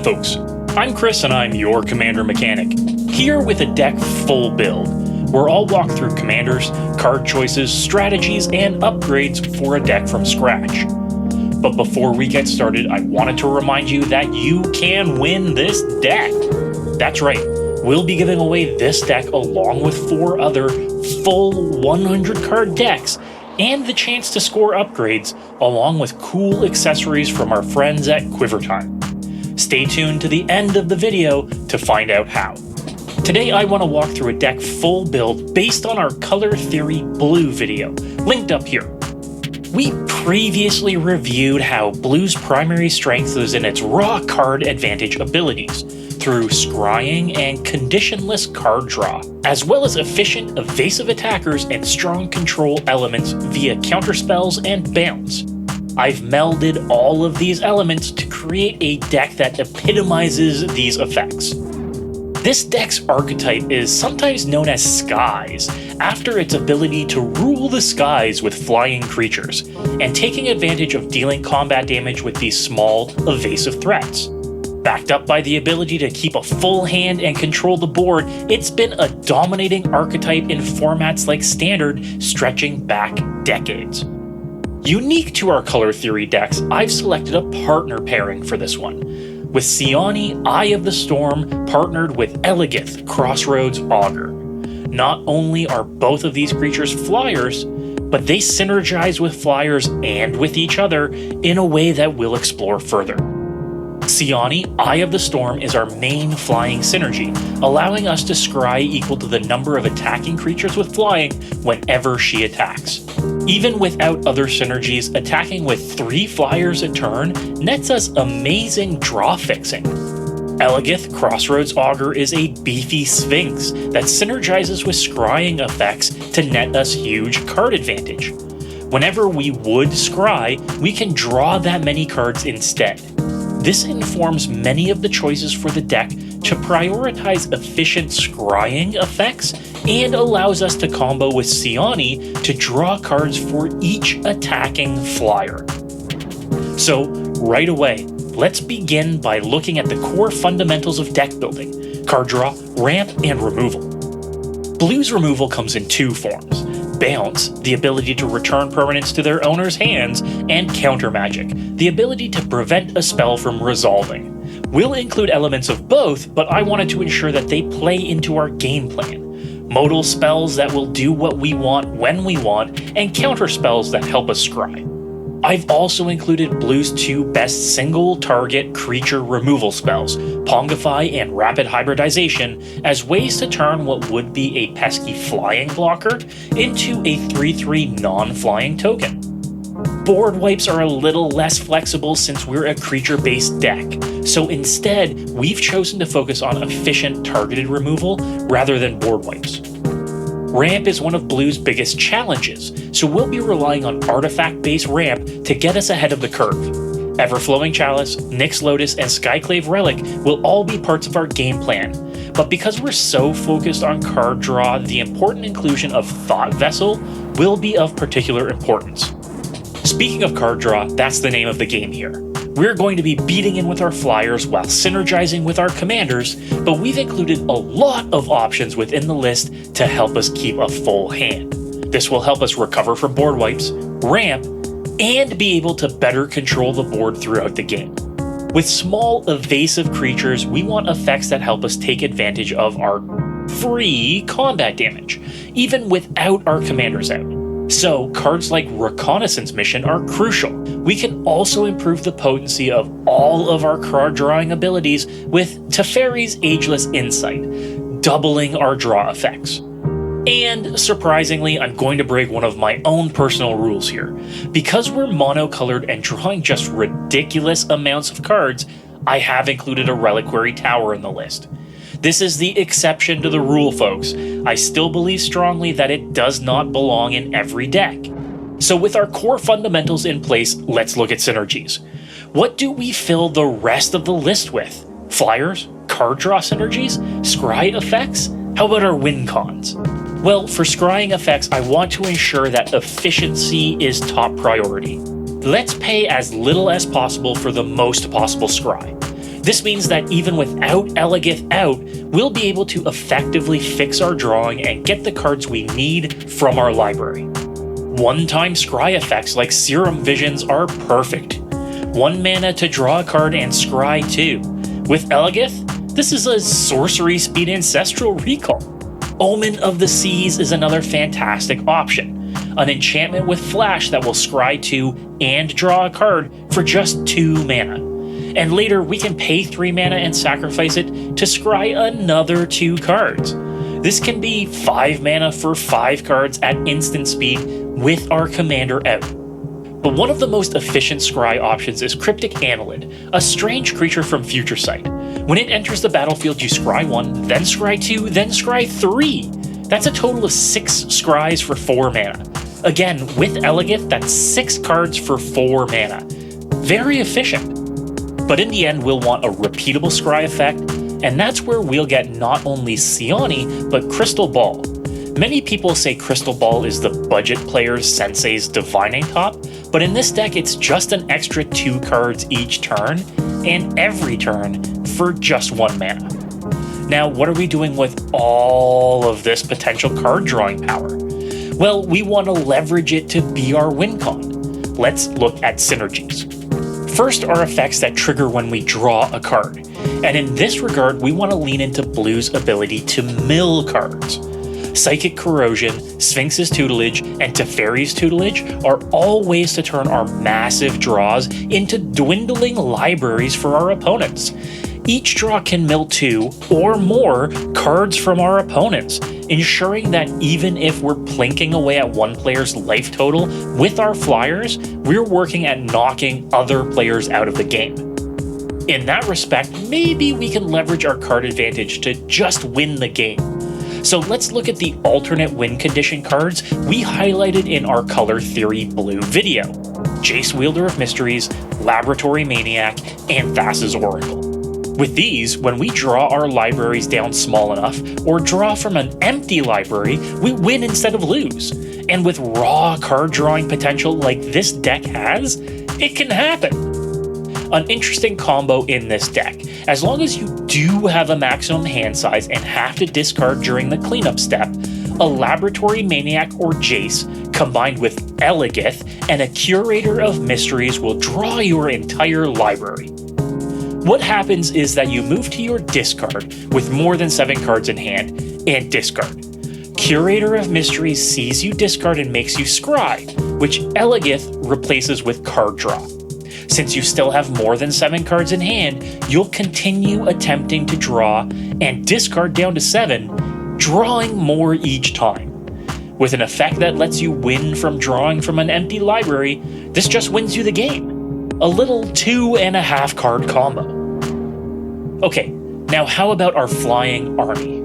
Hey folks, I'm Chris and I'm your Commander Mechanic, here with a deck full build, where I'll walk through commanders, card choices, strategies, and upgrades for a deck from scratch. But before we get started, I wanted to remind you that you can win this deck. That's right, we'll be giving away this deck along with 4 other full 100 card decks, and the chance to score upgrades, along with cool accessories from our friends at Quivertime. Stay tuned to the end of the video to find out how. Today I want to walk through a deck full build based on our Color Theory Blue video, linked up here. We previously reviewed how Blue's primary strength is in its raw card advantage abilities, through scrying and conditionless card draw, as well as efficient evasive attackers and strong control elements via counterspells and bounce. I've melded all of these elements to create a deck that epitomizes these effects. This deck's archetype is sometimes known as Skies, after its ability to rule the skies with flying creatures, and taking advantage of dealing combat damage with these small, evasive threats. Backed up by the ability to keep a full hand and control the board, it's been a dominating archetype in formats like Standard, stretching back decades. Unique to our Color Theory decks, I've selected a partner pairing for this one, with Siani, Eye of the Storm, partnered with Eligeth, Crossroads, Augur. Not only are both of these creatures flyers, but they synergize with flyers and with each other in a way that we'll explore further. Siani, Eye of the Storm, is our main flying synergy, allowing us to scry equal to the number of attacking creatures with flying whenever she attacks. Even without other synergies, attacking with 3 flyers a turn nets us amazing draw fixing. Eligeth, Crossroads Augur is a beefy Sphinx that synergizes with scrying effects to net us huge card advantage. Whenever we would scry, we can draw that many cards instead. This informs many of the choices for the deck to prioritize efficient scrying effects and allows us to combo with Siani to draw cards for each attacking flyer. So, right away, let's begin by looking at the core fundamentals of deck building: card draw, ramp, and removal. Blue's removal comes in 2 forms: bounce, the ability to return permanents to their owner's hands, and counter magic, the ability to prevent a spell from resolving. We'll include elements of both, but I wanted to ensure that they play into our game plan. Modal spells that will do what we want when we want, and counter spells that help us scry. I've also included Blue's 2 best single-target creature removal spells, Pongify and Rapid Hybridization, as ways to turn what would be a pesky flying blocker into a 3/3 non-flying token. Board wipes are a little less flexible since we're a creature-based deck, so instead, we've chosen to focus on efficient targeted removal rather than board wipes. Ramp is one of Blue's biggest challenges, so we'll be relying on artifact-based ramp to get us ahead of the curve. Everflowing Chalice, Nyx Lotus, and Skyclave Relic will all be parts of our game plan, but because we're so focused on card draw, the important inclusion of Thought Vessel will be of particular importance. Speaking of card draw, that's the name of the game here. We're going to be beating in with our flyers while synergizing with our commanders, but we've included a lot of options within the list to help us keep a full hand. This will help us recover from board wipes, ramp, and be able to better control the board throughout the game. With small evasive creatures, we want effects that help us take advantage of our free combat damage, even without our commanders out. So, cards like Reconnaissance Mission are crucial. We can also improve the potency of all of our card drawing abilities with Teferi's Ageless Insight, doubling our draw effects. And, surprisingly, I'm going to break one of my own personal rules here. Because we're monocolored and drawing just ridiculous amounts of cards, I have included a Reliquary Tower in the list. This is the exception to the rule, folks. I still believe strongly that it does not belong in every deck. So with our core fundamentals in place, let's look at synergies. What do we fill the rest of the list with? Flyers? Card draw synergies? Scry effects? How about our win cons? Well, for scrying effects, I want to ensure that efficiency is top priority. Let's pay as little as possible for the most possible scry. This means that even without Eligeth out, we'll be able to effectively fix our drawing and get the cards we need from our library. One-time scry effects like Serum Visions are perfect. 1 mana to draw a card and scry 2. With Eligeth, this is a sorcery speed ancestral recall. Omen of the Seas is another fantastic option. An enchantment with flash that will scry 2 and draw a card for just 2 mana. And later we can pay 3 mana and sacrifice it to scry another 2 cards. This can be 5 mana for 5 cards at instant speed with our commander out. But one of the most efficient scry options is Cryptic Annelid, a strange creature from Future Sight. When it enters the battlefield, you scry 1, then scry 2, then scry 3. That's a total of 6 scries for 4 mana. Again, with Eligeth, that's 6 cards for 4 mana. Very efficient. But in the end, we'll want a repeatable scry effect, and that's where we'll get not only Siani, but Crystal Ball. Many people say Crystal Ball is the budget player's Sensei's Divining Top, but in this deck it's just an extra 2 cards each turn, and every turn, for just 1 mana. Now, what are we doing with all of this potential card drawing power? Well, we want to leverage it to be our win con. Let's look at Synergies. First are effects that trigger when we draw a card, and in this regard we want to lean into Blue's ability to mill cards. Psychic Corrosion, Sphinx's Tutelage, and Teferi's Tutelage are all ways to turn our massive draws into dwindling libraries for our opponents. Each draw can mill 2 or more cards from our opponents, ensuring that even if we're plinking away at one player's life total with our flyers, we're working at knocking other players out of the game. In that respect, maybe we can leverage our card advantage to just win the game. So let's look at the alternate win condition cards we highlighted in our Color Theory Blue video: Jace, Wielder of Mysteries, Laboratory Maniac, and Thassa's Oracle. With these, when we draw our libraries down small enough, or draw from an empty library, we win instead of lose. And with raw card drawing potential like this deck has, it can happen. An interesting combo in this deck: as long as you do have a maximum hand size and have to discard during the cleanup step, a Laboratory Maniac or Jace combined with Eligeth and a Curator of Mysteries will draw your entire library. What happens is that you move to your discard with more than 7 cards in hand and discard. Curator of Mysteries sees you discard and makes you scry, which Eligeth replaces with card draw. Since you still have more than 7 cards in hand, you'll continue attempting to draw and discard down to 7, drawing more each time. With an effect that lets you win from drawing from an empty library, this just wins you the game. A little 2.5 card combo. Okay, now how about our flying army?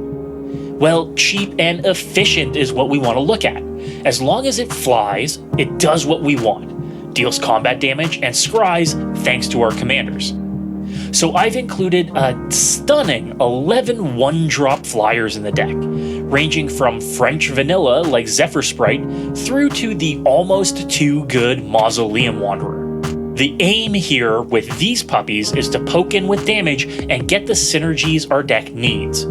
Well, cheap and efficient is what we want to look at. As long as it flies, it does what we want. Deals combat damage and scries thanks to our commanders. So I've included a stunning 11 one-drop flyers in the deck, ranging from French vanilla like Zephyr Sprite through to the almost too good Mausoleum Wanderer. The aim here with these puppies is to poke in with damage and get the synergies our deck needs.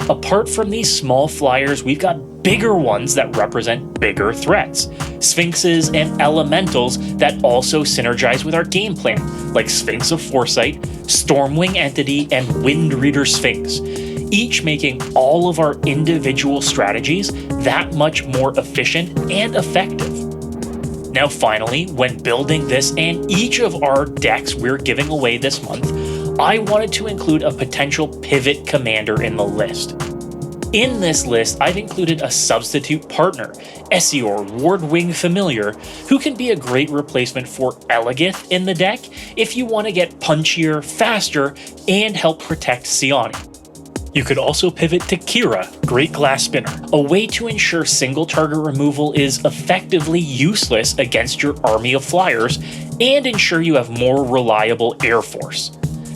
Apart from these small flyers, we've got bigger ones that represent bigger threats. Sphinxes and elementals that also synergize with our game plan, like Sphinx of Foresight, Stormwing Entity, and Windreader Sphinx, each making all of our individual strategies that much more efficient and effective. Now finally, when building this and each of our decks we're giving away this month, I wanted to include a potential pivot commander in the list. In this list, I've included a substitute partner, Essior Wardwing Familiar, who can be a great replacement for Eligeth in the deck if you want to get punchier, faster, and help protect Siani. You could also pivot to Kira, Great Glass Spinner, a way to ensure single target removal is effectively useless against your army of flyers and ensure you have more reliable air force.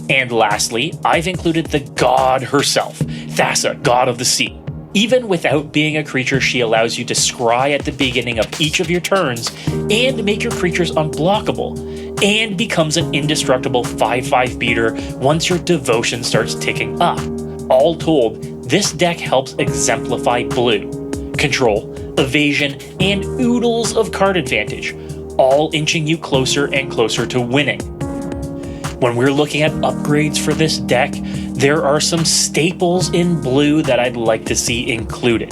And lastly, I've included the god herself, Thassa, God of the Sea. Even without being a creature, she allows you to scry at the beginning of each of your turns and make your creatures unblockable, and becomes an indestructible 5/5 beater once your devotion starts ticking up. All told, this deck helps exemplify blue. Control, evasion, and oodles of card advantage, all inching you closer and closer to winning. When we're looking at upgrades for this deck, there are some staples in blue that I'd like to see included.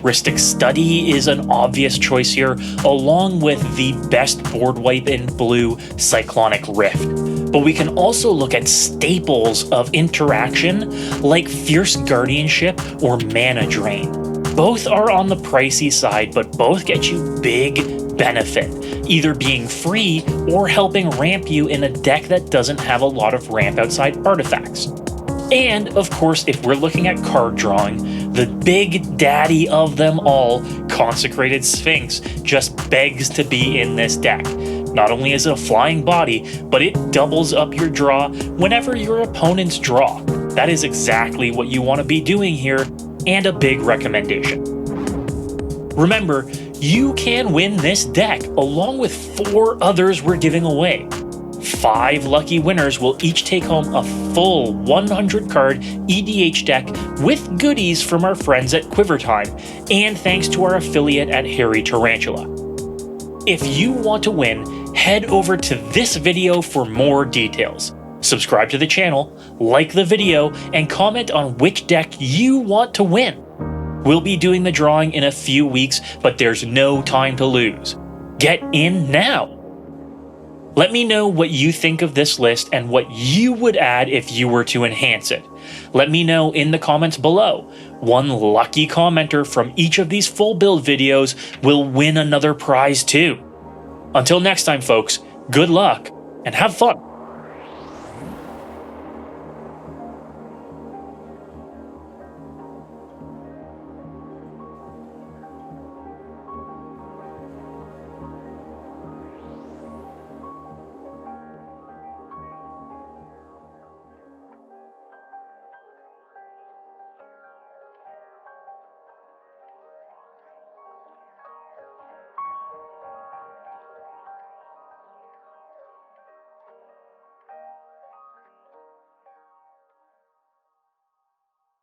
Rhystic Study is an obvious choice here, along with the best board wipe in blue, Cyclonic Rift. But we can also look at staples of interaction like Fierce Guardianship or Mana Drain. Both are on the pricey side, but both get you big benefit, either being free or helping ramp you in a deck that doesn't have a lot of ramp outside artifacts. And of course, if we're looking at card drawing, the big daddy of them all, Consecrated Sphinx, just begs to be in this deck. Not only is it a flying body, but it doubles up your draw whenever your opponents draw. That is exactly what you want to be doing here, and a big recommendation. Remember, you can win this deck along with 4 others we're giving away. 5 lucky winners will each take home a full 100 card EDH deck with goodies from our friends at Quivertime, and thanks to our affiliate at Hairy Tarantula. If you want to win, head over to this video for more details. Subscribe to the channel, like the video, and comment on which deck you want to win. We'll be doing the drawing in a few weeks, but there's no time to lose. Get in now! Let me know what you think of this list and what you would add if you were to enhance it. Let me know in the comments below. One lucky commenter from each of these full build videos will win another prize too. Until next time, folks, good luck and have fun!